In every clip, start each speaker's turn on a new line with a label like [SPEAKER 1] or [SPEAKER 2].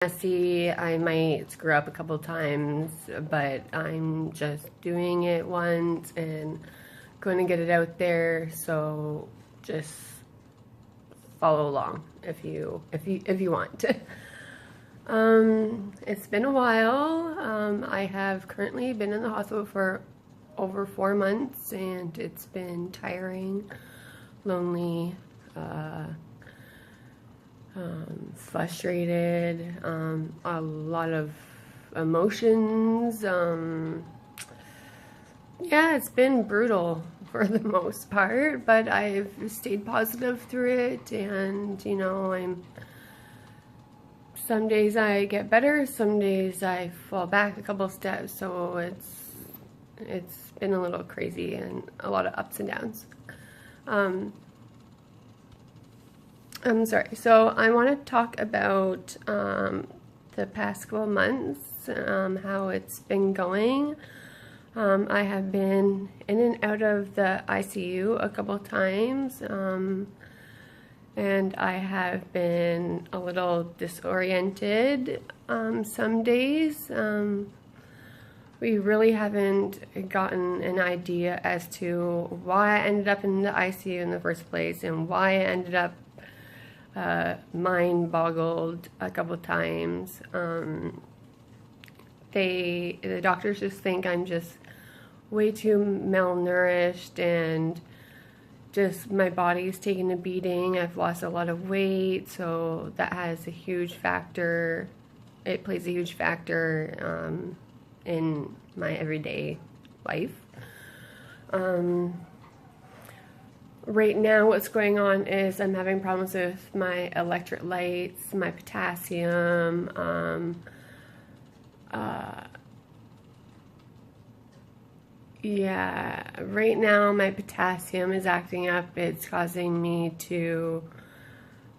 [SPEAKER 1] messy. I might screw up a couple times, but I'm just doing it once and going to get it out there. So just follow along if you want. It's been a while. I have currently been in the hospital for over 4 months, and it's been tiring, lonely, frustrated, a lot of emotions. Yeah, it's been brutal for the most part, but I've stayed positive through it, and some days I get better, some days I fall back a couple steps, so it's been a little crazy and a lot of ups and downs. I'm sorry. So I want to talk about the past couple of months, how it's been going. I have been in and out of the ICU a couple of times, and I have been a little disoriented some days. We really haven't gotten an idea as to why I ended up in the ICU in the first place and why I ended up mind boggled a couple times. The doctors just think I'm just way too malnourished, and just my body's taking a beating. I've lost a lot of weight, so that has a huge factor. It plays a huge factor in my everyday life. Right now what's going on is I'm having problems with my electrolytes, my potassium, yeah, right now my potassium is acting up. It's causing me to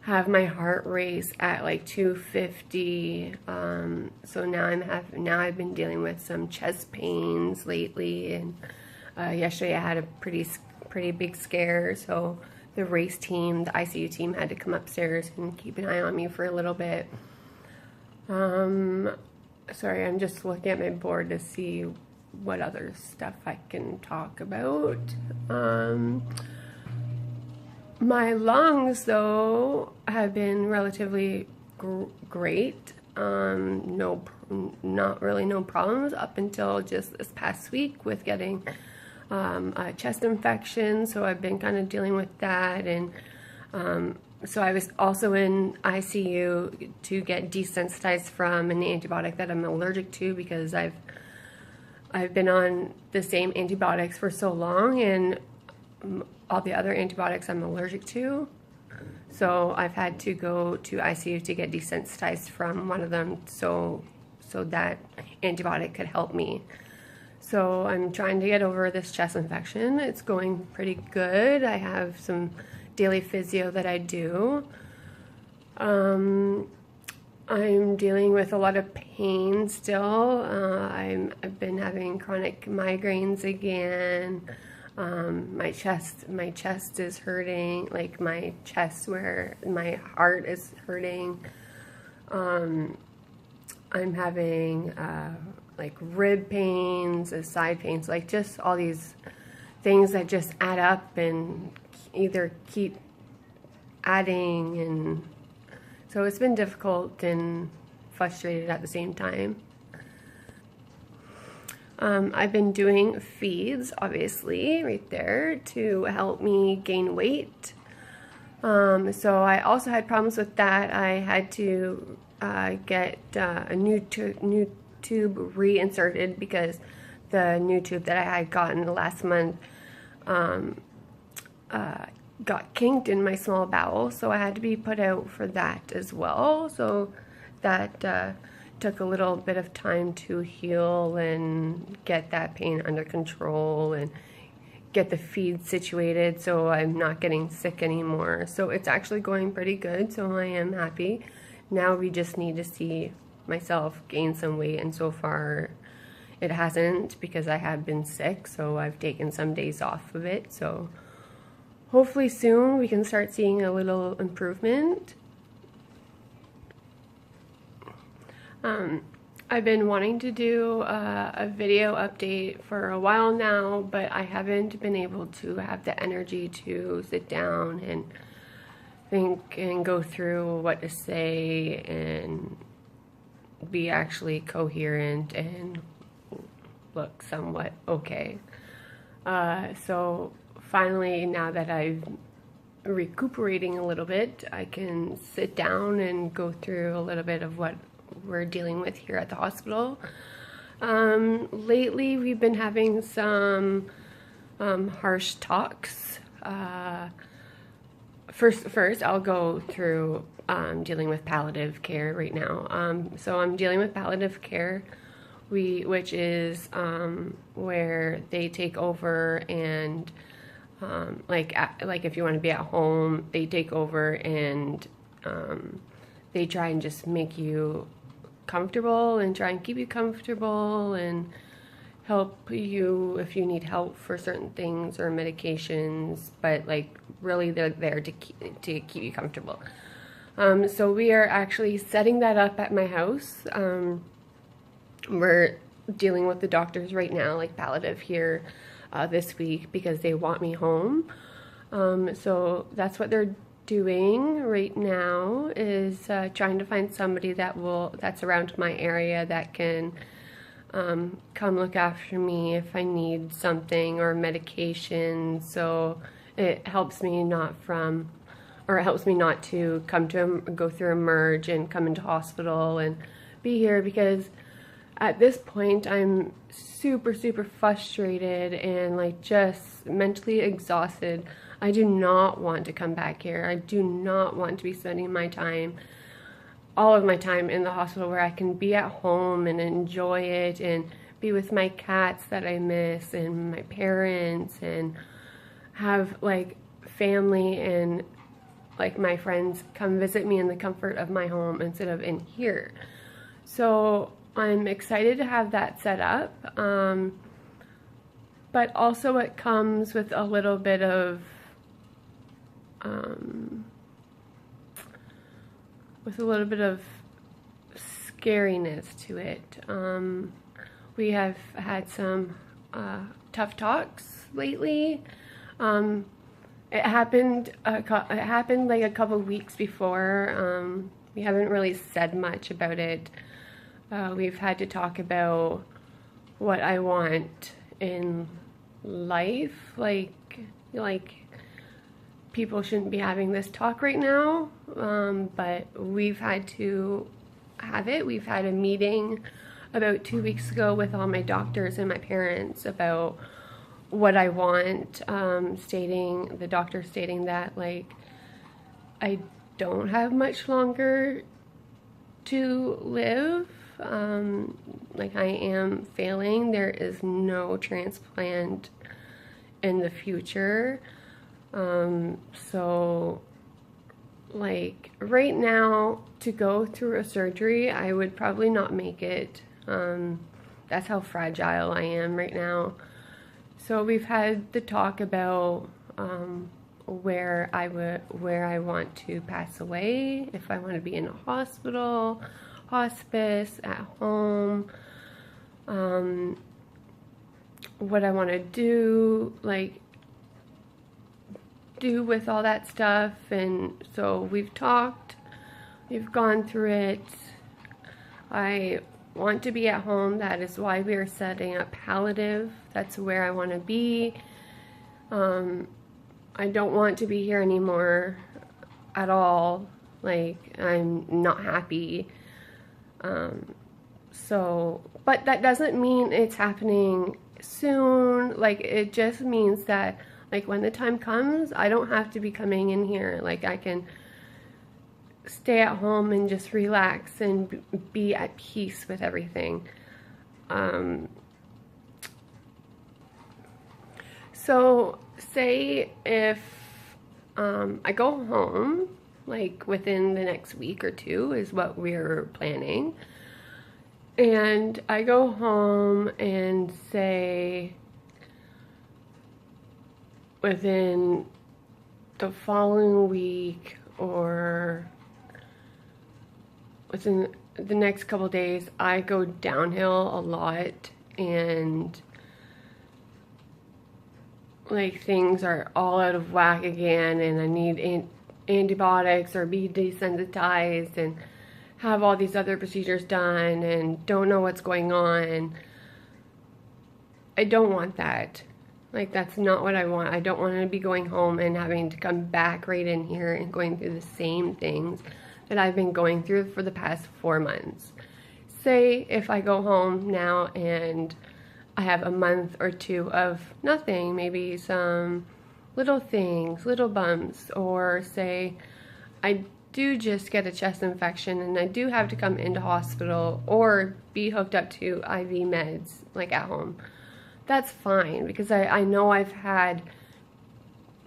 [SPEAKER 1] have my heart race at like 250. So now I've been dealing with some chest pains lately, and yesterday I had a pretty big scare, so the race team, the ICU team, had to come upstairs and keep an eye on me for a little bit. Sorry, I'm just looking at my board to see what other stuff I can talk about. My lungs, though, have been relatively great. Not really no problems up until just this past week with getting a chest infection, so I've been kind of dealing with that, and so I was also in ICU to get desensitized from an antibiotic that I'm allergic to, because I've been on the same antibiotics for so long, and all the other antibiotics I'm allergic to, so I've had to go to ICU to get desensitized from one of them, so that antibiotic could help me. So I'm trying to get over this chest infection. It's going pretty good. I have some daily physio that I do. I'm dealing with a lot of pain still. I've been having chronic migraines again. My chest is hurting, like my chest where my heart is hurting. I'm having like rib pains, side pains, like just all these things that just add up and either keep adding, and so it's been difficult and frustrated at the same time. I've been doing feeds, obviously, right there to help me gain weight. So I also had problems with that. I had to get a new tube reinserted because the new tube that I had gotten last month got kinked in my small bowel, so I had to be put out for that as well. So that took a little bit of time to heal and get that pain under control and get the feed situated so I'm not getting sick anymore. So it's actually going pretty good, so I am happy. Now we just need to see myself gain some weight, and so far it hasn't, because I have been sick, so I've taken some days off of it. So hopefully soon we can start seeing a little improvement. I've been wanting to do a video update for a while now, but I haven't been able to have the energy to sit down and think and go through what to say and be actually coherent and look somewhat okay. So finally, now that I'm recuperating a little bit, I can sit down and go through a little bit of what we're dealing with here at the hospital. Lately, we've been having some harsh talks. First, I'll go through dealing with palliative care right now. So I'm dealing with palliative care, which is where they take over and like if you want to be at home, they take over and they try and just make you comfortable and try and keep you comfortable and help you if you need help for certain things or medications, but like really they're there to keep you comfortable. So we are actually setting that up at my house. We're dealing with the doctors right now, like palliative here this week, because they want me home. So that's what they're doing right now, is trying to find somebody that's around my area that can come look after me if I need something or medication. So it helps me not to go through a merge and come into hospital and be here, because at this point I'm super frustrated and like just mentally exhausted. I do not want to come back here. I do not want to be spending all of my time in the hospital, where I can be at home and enjoy it and be with my cats that I miss and my parents and have like family and like my friends come visit me in the comfort of my home instead of in here. So I'm excited to have that set up, but also it comes with a little bit of scariness to it. We have had some tough talks lately. It happened like a couple weeks before. We haven't really said much about it. We've had to talk about what I want in life, like people shouldn't be having this talk right now, but we've had to have it. We've had a meeting about 2 weeks ago with all my doctors and my parents about what I want, the doctor stating that like I don't have much longer to live. Like I am failing. There is no transplant in the future. So like right now, to go through a surgery, I would probably not make it. That's how fragile I am right now. So we've had the talk about where I want to pass away, if I want to be in a hospital, hospice, at home, what I want to do with all that stuff. And so we've talked, we've gone through it. I want to be at home. That is why we are setting up palliative. That's where I want to be. I don't want to be here anymore at all. Like, I'm not happy. But that doesn't mean it's happening soon. Like, it just means that, like, when the time comes, I don't have to be coming in here. Like, I can stay at home and just relax and be at peace with everything. So say if I go home, like within the next week or two is what we're planning, and I go home and say within the following week or within the next couple days I go downhill a lot, and like things are all out of whack again, and I need antibiotics or be desensitized and have all these other procedures done and don't know what's going on. I don't want that. Like, that's not what I want. I don't want to be going home and having to come back right in here and going through the same things that I've been going through for the past 4 months. Say if I go home now and I have a month or two of nothing, maybe some little things, little bumps, or say I do just get a chest infection and I do have to come into hospital or be hooked up to IV meds like at home. That's fine, because I know I've had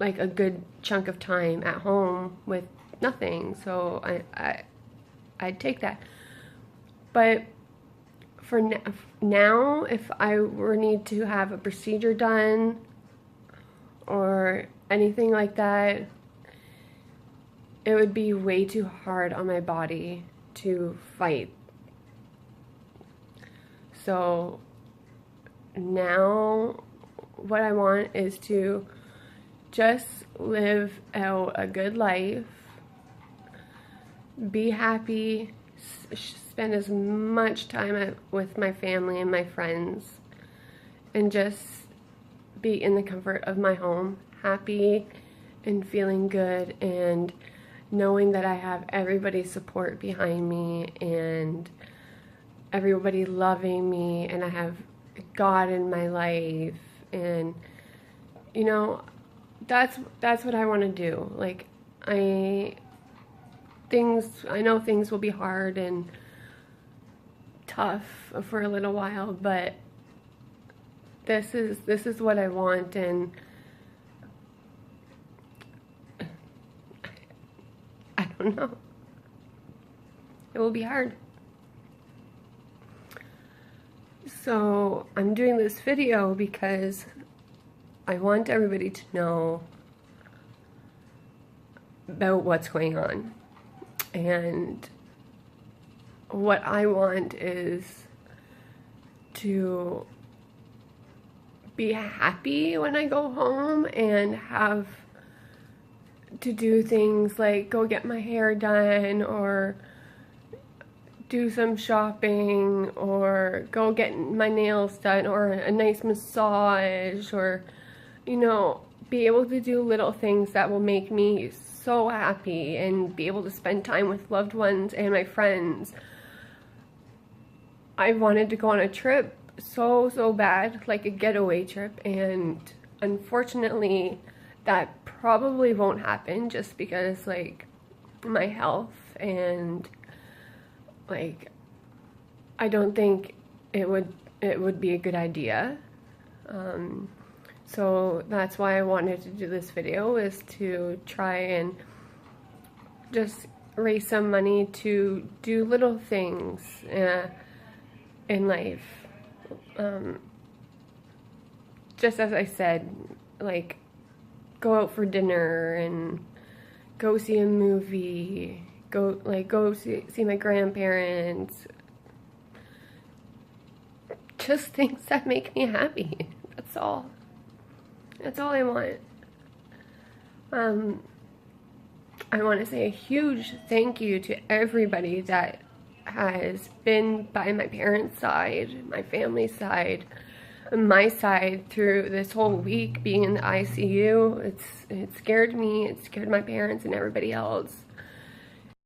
[SPEAKER 1] like a good chunk of time at home with nothing, so I'd take that. But for now, if I were need to have a procedure done or anything like that, it would be way too hard on my body to fight. So now what I want is to just live out a good life, be happy, spend as much time with my family and my friends, and just be in the comfort of my home, happy and feeling good, and knowing that I have everybody's support behind me and everybody loving me, and I have God in my life, and you know, that's what I want to do. Like, I know things will be hard and tough for a little while, but this is what I want, and I don't know. It will be hard. So I'm doing this video because I want everybody to know about what's going on. And what I want is to be happy when I go home and have to do things like go get my hair done or do some shopping or go get my nails done or a nice massage, or, you know, be able to do little things that will make me so happy and be able to spend time with loved ones and my friends. I wanted to go on a trip so bad, like a getaway trip, and unfortunately that probably won't happen just because, like, my health, and like, I don't think it would be a good idea. So that's why I wanted to do this video, is to try and just raise some money to do little things in life. Just as I said, like, go out for dinner and go see a movie, go see my grandparents. Just things that make me happy. That's all. That's all I want. I want to say a huge thank you to everybody that has been by my parents' side, my family's side, my side through this whole week being in the ICU. It scared me, it scared my parents and everybody else.